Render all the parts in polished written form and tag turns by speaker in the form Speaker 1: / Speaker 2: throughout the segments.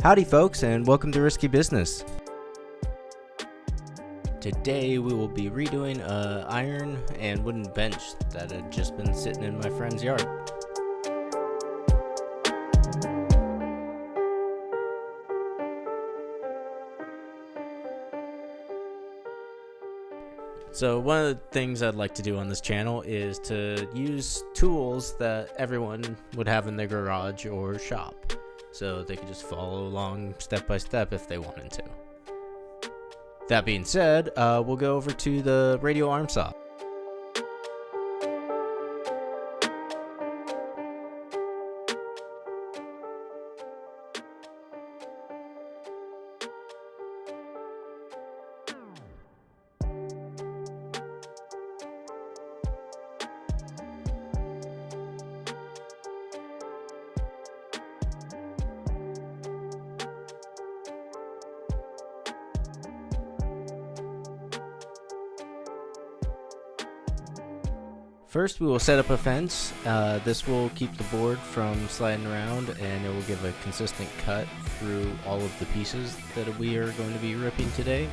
Speaker 1: Howdy folks, and welcome to Risky Business. Today we will be redoing a iron and wooden bench that had just been sitting in my friend's yard. So one of the things I'd like to do on this channel is to use tools that everyone would have in their garage or shop, so they could just follow along step by step if they wanted to. That being said, we'll go over to the radial arm saw. First, we will set up a fence. This will keep the board from sliding around, and it will give a consistent cut through all of the pieces that we are going to be ripping today.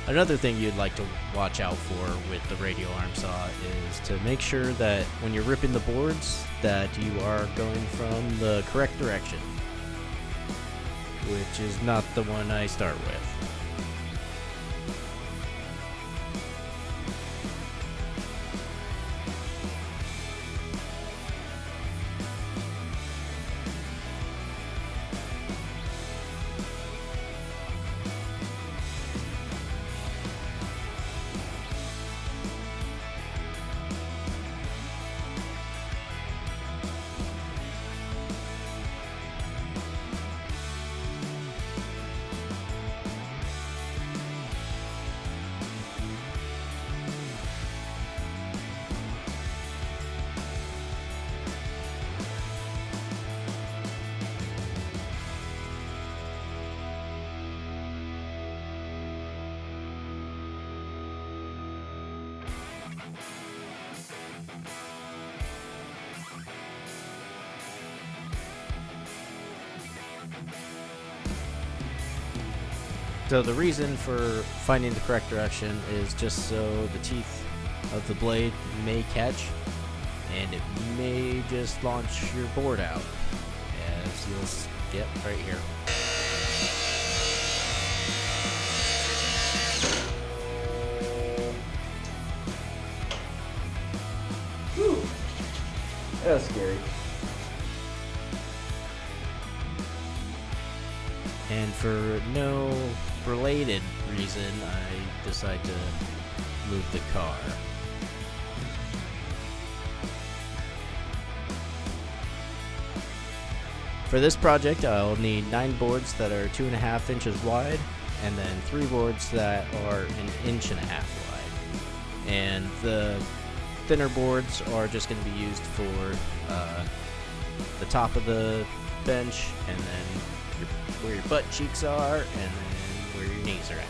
Speaker 1: Another thing you'd like to watch out for with the radial arm saw is to make sure that when you're ripping the boards that you are going from the correct direction, which is not the one I start with. So the reason for finding the correct direction is just so the teeth of the blade may catch, and it may just launch your board out, as you'll get right here. Whew. That was scary. And for no related reason, I decide to move the car. For this project, I'll need 9 boards that are 2.5 inches wide, and then 3 boards that are 1.5 inches wide. And the thinner boards are just going to be used for the top of the bench, and then where your butt cheeks are, and then where your knees are at.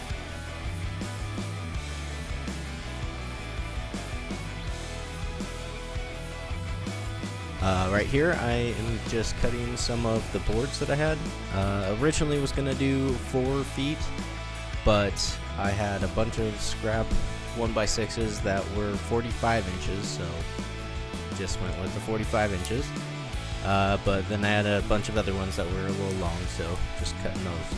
Speaker 1: Right here, I am just cutting some of the boards that I had. Originally was going to do 4 feet, but I had a bunch of scrap 1x6s that were 45 inches, so just went with the 45 inches. But then I had a bunch of other ones that were a little long, so just cutting those.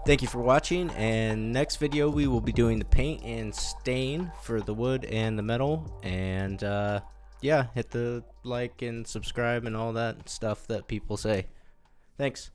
Speaker 1: Thank you for watching, and next video we will be doing the paint and stain for the wood and the metal. And yeah, hit the like and subscribe and all that stuff that people say. Thanks.